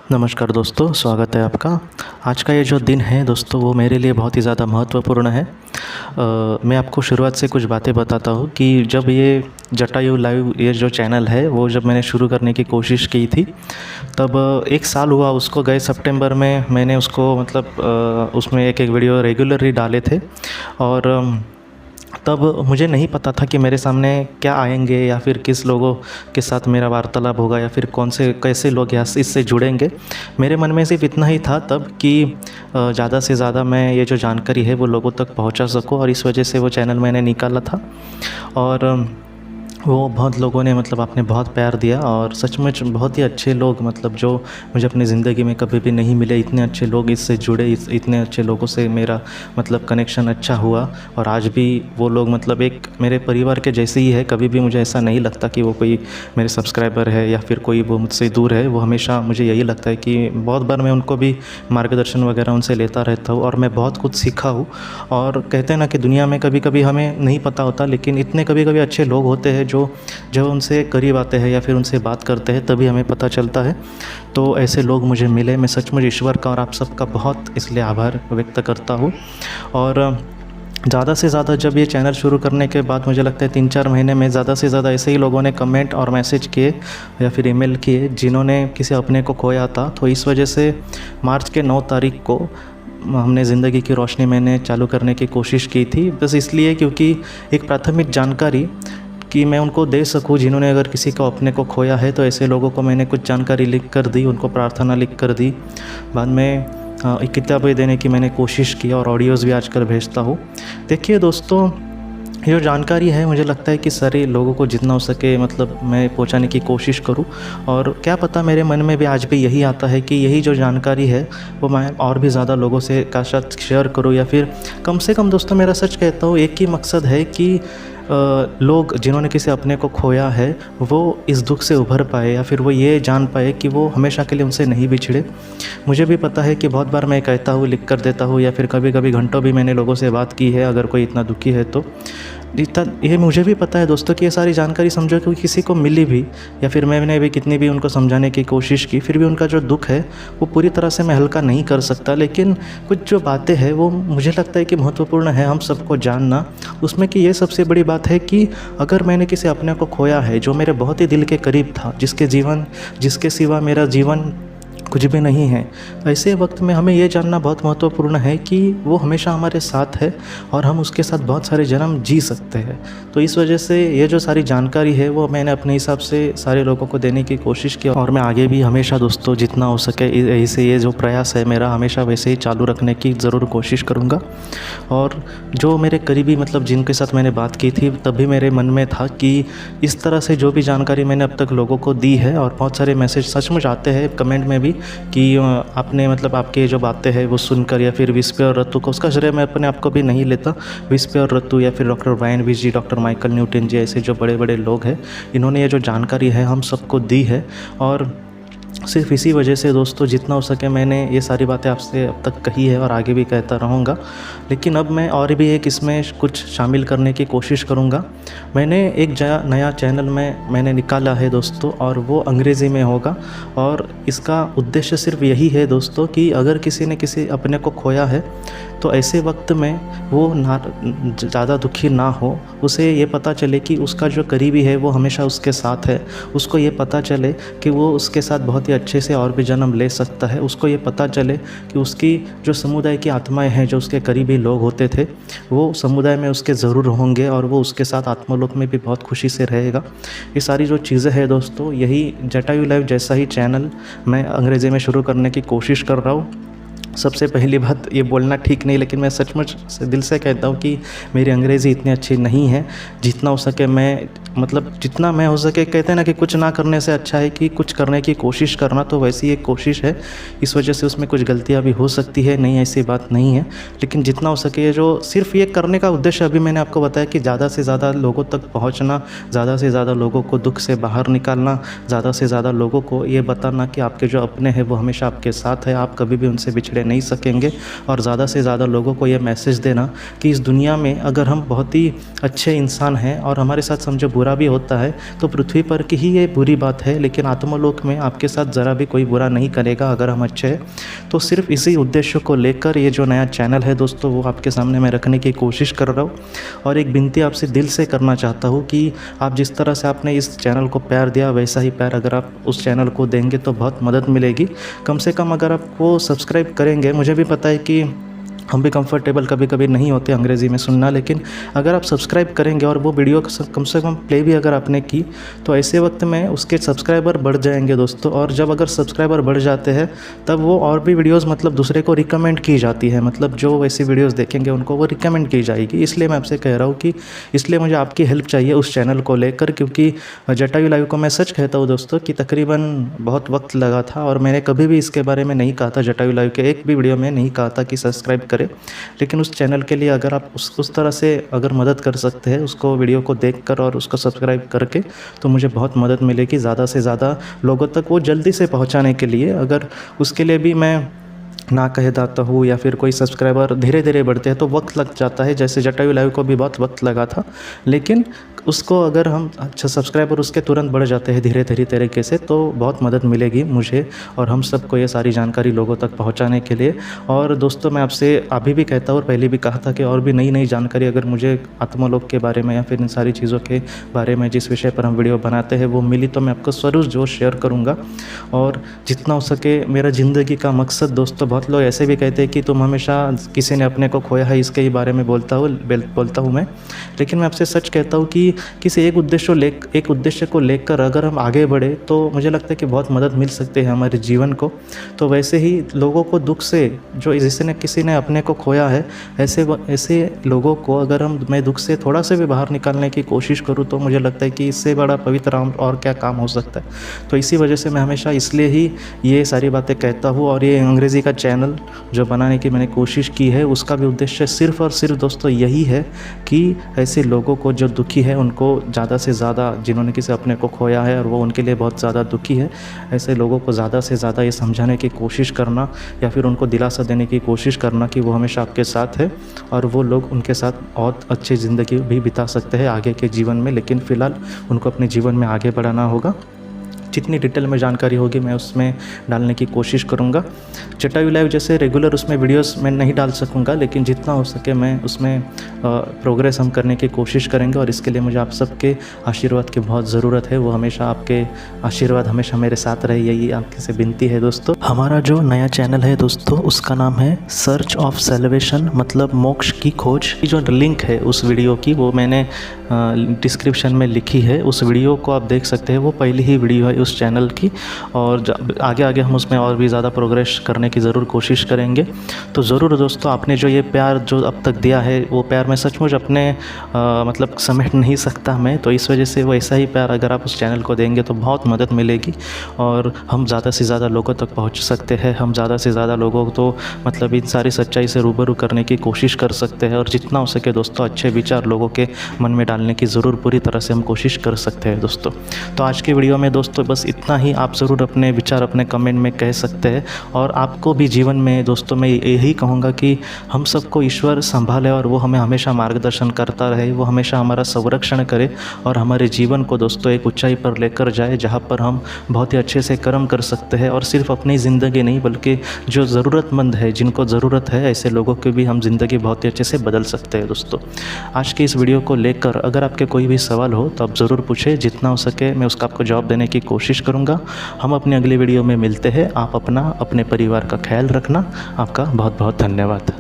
नमस्कार दोस्तों, स्वागत है आपका। आज का ये जो दिन है दोस्तों, वो मेरे लिए बहुत ही ज़्यादा महत्वपूर्ण है। मैं आपको शुरुआत से कुछ बातें बताता हूँ कि जब ये जटायु लाइव ये जो चैनल है, वो जब मैंने शुरू करने की कोशिश की थी, तब 1 साल हुआ उसको। गए सितंबर में मैंने उसको उसमें एक वीडियो रेगुलरली डाले थे और तब मुझे नहीं पता था कि मेरे सामने क्या आएंगे या फिर किस लोगों के साथ मेरा वार्तालाप होगा या फिर कौन से कैसे लोग यहाँ इससे जुड़ेंगे। मेरे मन में सिर्फ इतना ही था तब कि ज़्यादा से ज़्यादा मैं ये जो जानकारी है वो लोगों तक पहुँचा सकूँ, और इस वजह से वो चैनल मैंने निकाला था। और वो बहुत लोगों ने आपने बहुत प्यार दिया, और सचमुच बहुत ही अच्छे लोग जो मुझे अपनी ज़िंदगी में कभी भी नहीं मिले, इतने अच्छे लोग इससे जुड़े, इतने अच्छे लोगों से मेरा कनेक्शन अच्छा हुआ। और आज भी वो लोग एक मेरे परिवार के जैसे ही है। कभी भी मुझे ऐसा नहीं लगता कि वो कोई मेरे सब्सक्राइबर है या फिर कोई वो मुझसे दूर है। वो हमेशा मुझे यही लगता है कि बहुत बार मैं उनको भी मार्गदर्शन वगैरह उनसे लेता रहता हूँ, और मैं बहुत कुछ सीखा हूँ। और कहते हैं ना कि दुनिया में कभी कभी हमें नहीं पता होता, लेकिन इतने कभी कभी अच्छे लोग होते हैं जो जब उनसे करीब आते हैं या फिर उनसे बात करते हैं तभी हमें पता चलता है। तो ऐसे लोग मुझे मिले। मैं सचमुच ईश्वर का और आप सबका बहुत इसलिए आभार व्यक्त करता हूँ। और ज़्यादा से ज़्यादा जब ये चैनल शुरू करने के बाद मुझे लगता है 3-4 महीने में ज़्यादा से ज़्यादा ऐसे ही लोगों ने कमेंट और मैसेज किए या फिर ईमेल किए जिन्होंने किसी अपने को खोया था। तो इस वजह से मार्च के 9 तारीख को हमने ज़िंदगी की रोशनी मैंने चालू करने की कोशिश की थी, बस इसलिए क्योंकि एक प्राथमिक जानकारी कि मैं उनको दे सकूं जिन्होंने अगर किसी को अपने को खोया है। तो ऐसे लोगों को मैंने कुछ जानकारी लिख कर दी, उनको प्रार्थना लिख कर दी। बाद में एक किताबें देने की मैंने कोशिश की और ऑडियोज़ भी आजकल भेजता हूँ। देखिए दोस्तों, ये जो जानकारी है मुझे लगता है कि सारे लोगों को जितना हो सके मैं पहुंचाने की कोशिश करूं। और क्या पता मेरे मन में भी आज भी यही आता है कि यही जो जानकारी है वो मैं और भी ज़्यादा लोगों से का साथ शेयर करूं, या फिर कम से कम दोस्तों मेरा सच कहता हूं एक ही मकसद है कि लोग जिन्होंने किसी अपने को खोया है वो इस दुख से उभर पाए, या फिर वो ये जान पाए कि वो हमेशा के लिए उनसे नहीं बिछड़े। मुझे भी पता है कि बहुत बार मैं कहता हूँ, लिख कर देता हूँ, या फिर कभी कभी घंटों भी मैंने लोगों से बात की है अगर कोई इतना दुखी है तो। ये मुझे भी पता है दोस्तों कि ये सारी जानकारी समझो कि किसी को मिली भी, या फिर मैंने भी कितनी भी उनको समझाने की कोशिश की, फिर भी उनका जो दुख है वो पूरी तरह से मैं हल्का नहीं कर सकता। लेकिन कुछ जो बातें हैं वो मुझे लगता है कि महत्वपूर्ण है हम सबको जानना। उसमें कि ये सबसे बड़ी बात है कि अगर मैंने किसी अपने को खोया है जो मेरे बहुत ही दिल के करीब था, जिसके सिवा मेरा जीवन कुछ भी नहीं है, ऐसे वक्त में हमें ये जानना बहुत महत्वपूर्ण है कि वो हमेशा हमारे साथ है और हम उसके साथ बहुत सारे जन्म जी सकते हैं। तो इस वजह से ये जो सारी जानकारी है वो मैंने अपने हिसाब से सारे लोगों को देने की कोशिश की, और मैं आगे भी हमेशा दोस्तों जितना हो सके ऐसे ये जो प्रयास है मेरा हमेशा वैसे ही चालू रखने की ज़रूर कोशिश करूँगा। और जो मेरे करीबी जिनके साथ मैंने बात की थी तभी मेरे मन में था कि इस तरह से जो भी जानकारी मैंने अब तक लोगों को दी है, और बहुत सारे मैसेज सचमुच आते हैं कमेंट में भी कि आपने आपके जो बातें हैं वो सुनकर, या फिर विस्पे और रत्तू को, उसका श्रेय मैं अपने आप को भी नहीं लेता। विस्पे और रत्तू या फिर डॉक्टर ब्रायन विज जी, डॉक्टर माइकल न्यूटन जी, ऐसे जो बड़े बड़े लोग हैं, इन्होंने ये जो जानकारी है हम सबको दी है। और सिर्फ इसी वजह से दोस्तों जितना हो सके मैंने ये सारी बातें आपसे अब तक कही है और आगे भी कहता रहूँगा। लेकिन अब मैं और भी एक इसमें कुछ शामिल करने की कोशिश करूँगा। मैंने एक नया चैनल मैंने निकाला है दोस्तों, और वो अंग्रेज़ी में होगा। और इसका उद्देश्य सिर्फ यही है दोस्तों कि अगर किसी ने किसी अपने को खोया है तो ऐसे वक्त में वो ना ज़्यादा दुखी ना हो, उसे ये पता चले कि उसका जो करीबी है वो हमेशा उसके साथ है। उसको ये पता चले कि वो उसके साथ बहुत ही अच्छे से और भी जन्म ले सकता है। उसको ये पता चले कि उसकी जो समुदाय की आत्माएं हैं, जो उसके करीबी लोग होते थे, वो समुदाय में उसके ज़रूर होंगे और वो उसके साथ आत्मलोक में भी बहुत खुशी से रहेगा। ये सारी जो चीज़ें हैं दोस्तों, यही जटायु लाइव जैसा ही चैनल मैं अंग्रेज़ी में शुरू करने की कोशिश कर रहा हूँ। सबसे पहली बात ये बोलना ठीक नहीं, लेकिन मैं सचमुच से दिल से कहता हूँ कि मेरी अंग्रेज़ी इतनी अच्छी नहीं है। जितना हो सके मैं जितना मैं हो सके, कहते हैं ना कि कुछ ना करने से अच्छा है कि कुछ करने की कोशिश करना, तो वैसी एक कोशिश है। इस वजह से उसमें कुछ गलतियाँ भी हो सकती है, नहीं ऐसी बात नहीं है। लेकिन जितना हो सके जो सिर्फ ये करने का उद्देश्य अभी मैंने आपको बताया कि ज़्यादा से ज़्यादा लोगों तक पहुँचना, ज़्यादा से ज़्यादा लोगों को दुख से बाहर निकालना, ज़्यादा से ज़्यादा लोगों को ये बताना कि आपके जो अपने हैं वो हमेशा आपके साथ है, आप कभी भी उनसे बिछड़े नहीं सकेंगे। और ज़्यादा से ज़्यादा लोगों को ये मैसेज देना कि इस दुनिया में अगर हम बहुत ही अच्छे इंसान हैं और हमारे साथ समझो बुरा भी होता है तो पृथ्वी पर की ही ये बुरी बात है, लेकिन आत्मलोक में आपके साथ ज़रा भी कोई बुरा नहीं करेगा अगर हम अच्छे हैं। तो सिर्फ इसी उद्देश्य को लेकर ये जो नया चैनल है दोस्तों वो आपके सामने मैं रखने की कोशिश कर रहा हूँ। और एक विनती आपसे दिल से करना चाहता हूँ कि आप जिस तरह से आपने इस चैनल को प्यार दिया वैसा ही प्यार अगर आप उस चैनल को देंगे तो बहुत मदद मिलेगी। कम से कम अगर आप वो सब्सक्राइब करेंगे, मुझे भी पता है कि हम भी कंफर्टेबल कभी कभी नहीं होते अंग्रेज़ी में सुनना, लेकिन अगर आप सब्सक्राइब करेंगे और वो वीडियो कम से कम प्ले भी अगर आपने की तो ऐसे वक्त में उसके सब्सक्राइबर बढ़ जाएंगे दोस्तों। और जब अगर सब्सक्राइबर बढ़ जाते हैं तब वो और भी वीडियोस मतलब दूसरे को रिकमेंड की जाती है, मतलब जो वैसी वीडियोस देखेंगे उनको वो रिकमेंड की जाएगी। इसलिए मैं आपसे कह रहा हूँ कि इसलिए मुझे आपकी हेल्प चाहिए उस चैनल को लेकर, क्योंकि जटायु लाइव को मैं सच कहता हूँ दोस्तों कि तकरीबन बहुत वक्त लगा था और मैंने कभी भी इसके बारे में नहीं कहा था, जटायु लाइव के एक भी वीडियो में नहीं कहा था कि सब्सक्राइब करें। लेकिन उस चैनल के लिए अगर आप उस तरह से अगर मदद कर सकते हैं उसको वीडियो को देखकर और उसको सब्सक्राइब करके, तो मुझे बहुत मदद मिलेगी ज़्यादा से ज़्यादा लोगों तक वो जल्दी से पहुंचाने के लिए। अगर उसके लिए भी मैं ना कह दाता हूँ या फिर कोई सब्सक्राइबर धीरे धीरे बढ़ते हैं तो वक्त लग जाता है, जैसे जटायु लाइव को भी बहुत वक्त लगा था, लेकिन उसको अगर हम अच्छा सब्सक्राइबर उसके तुरंत बढ़ जाते हैं धीरे धीरे तरीके से तो बहुत मदद मिलेगी मुझे और हम सबको ये सारी जानकारी लोगों तक पहुंचाने के लिए। और दोस्तों मैं आपसे अभी भी कहता हूँ और पहले भी कहा था कि और भी नई नई जानकारी अगर मुझे आत्मलोक के बारे में या फिर इन सारी चीज़ों के बारे में जिस विषय पर हम वीडियो बनाते हैं वो मिली तो मैं आपको ज़रूर जो शेयर करूँगा। और जितना हो सके मेरा ज़िंदगी का मकसद दोस्तों, बहुत लोग ऐसे भी कहते हैं कि तुम हमेशा किसी ने अपने को खोया है इसके ही बारे में बोलता हूँ मैं, लेकिन मैं आपसे सच कहता हूँ कि किसी एक उद्देश्य को लेकर अगर हम आगे बढ़े तो मुझे लगता है कि बहुत मदद मिल सकती है हमारे जीवन को। तो वैसे ही लोगों को दुख से जो जिसने किसी ने अपने को खोया है ऐसे लोगों को अगर मैं दुख से थोड़ा से भी बाहर निकालने की कोशिश करूँ तो मुझे लगता है कि इससे बड़ा पवित्र और क्या काम हो सकता है। तो इसी वजह से मैं हमेशा इसलिए ही ये सारी बातें कहता हूँ और ये अंग्रेज़ी का चैनल जो बनाने की मैंने कोशिश की है उसका भी उद्देश्य सिर्फ और सिर्फ दोस्तों यही है कि ऐसे लोगों को जो दुखी है उनको ज़्यादा से ज़्यादा, जिन्होंने किसी अपने को खोया है और वो उनके लिए बहुत ज़्यादा दुखी है, ऐसे लोगों को ज़्यादा से ज़्यादा ये समझाने की कोशिश करना या फिर उनको दिलासा देने की कोशिश करना कि वो हमेशा आपके साथ है और वो लोग उनके साथ बहुत अच्छी ज़िंदगी भी बिता सकते हैं आगे के जीवन में। लेकिन फ़िलहाल उनको अपने जीवन में आगे बढ़ाना होगा। जितनी डिटेल में जानकारी होगी मैं उसमें डालने की कोशिश करूँगा। जटायु लाइव जैसे रेगुलर उसमें वीडियोस मैं नहीं डाल सकूँगा, लेकिन जितना हो सके मैं उसमें प्रोग्रेस हम करने की कोशिश करेंगे और इसके लिए मुझे आप सबके आशीर्वाद की बहुत ज़रूरत है। वो हमेशा आपके आशीर्वाद हमेशा मेरे साथ रहे, यही आपके से विनती है दोस्तों। हमारा जो नया चैनल है दोस्तों उसका नाम है सर्च ऑफ सेल्वेशन, मतलब मोक्ष की खोज। जो लिंक है उस वीडियो की वो मैंने डिस्क्रिप्शन में लिखी है, उस वीडियो को आप देख सकते हैं। वो पहली ही वीडियो है उस चैनल की और आगे आगे हम उसमें और भी ज़्यादा प्रोग्रेस करने की ज़रूर कोशिश करेंगे। तो ज़रूर दोस्तों आपने जो ये प्यार जो अब तक दिया है वो प्यार मैं सचमुच अपने मतलब समेट नहीं सकता मैं, तो इस वजह से वैसा ही प्यार अगर आप उस चैनल को देंगे तो बहुत मदद मिलेगी और हम ज़्यादा से ज़्यादा लोगों तक पहुँच सकते हैं। हम ज़्यादा से ज़्यादा लोगों को तो मतलब इन सारी सच्चाई से रूबरू करने की कोशिश कर सकते हैं और जितना हो सके दोस्तों अच्छे विचार लोगों के मन में डालने की ज़रूर पूरी तरह से हम कोशिश कर सकते हैं दोस्तों। तो आज के वीडियो में दोस्तों बस इतना ही। आप ज़रूर अपने विचार अपने कमेंट में कह सकते हैं और आपको भी जीवन में दोस्तों मैं यही कहूँगा कि हम सबको ईश्वर संभाले और वो हमें हमेशा मार्गदर्शन करता रहे, वो हमेशा हमारा संरक्षण करे और हमारे जीवन को दोस्तों एक ऊंचाई पर लेकर जाए जहाँ पर हम बहुत ही अच्छे से कर्म कर सकते हैं और सिर्फ अपनी ज़िंदगी नहीं बल्कि जो ज़रूरतमंद है, जिनको ज़रूरत है, ऐसे लोगों की भी हम ज़िंदगी बहुत ही अच्छे से बदल सकते हैं दोस्तों। आज के इस वीडियो को लेकर अगर आपके कोई भी सवाल हो तो आप ज़रूर पूछें, जितना हो सके मैं उसका आपको जवाब देने की कोशिश करूँगा। हम अपनी अगली वीडियो में मिलते हैं। आप अपने परिवार का ख्याल रखना। आपका बहुत बहुत धन्यवाद।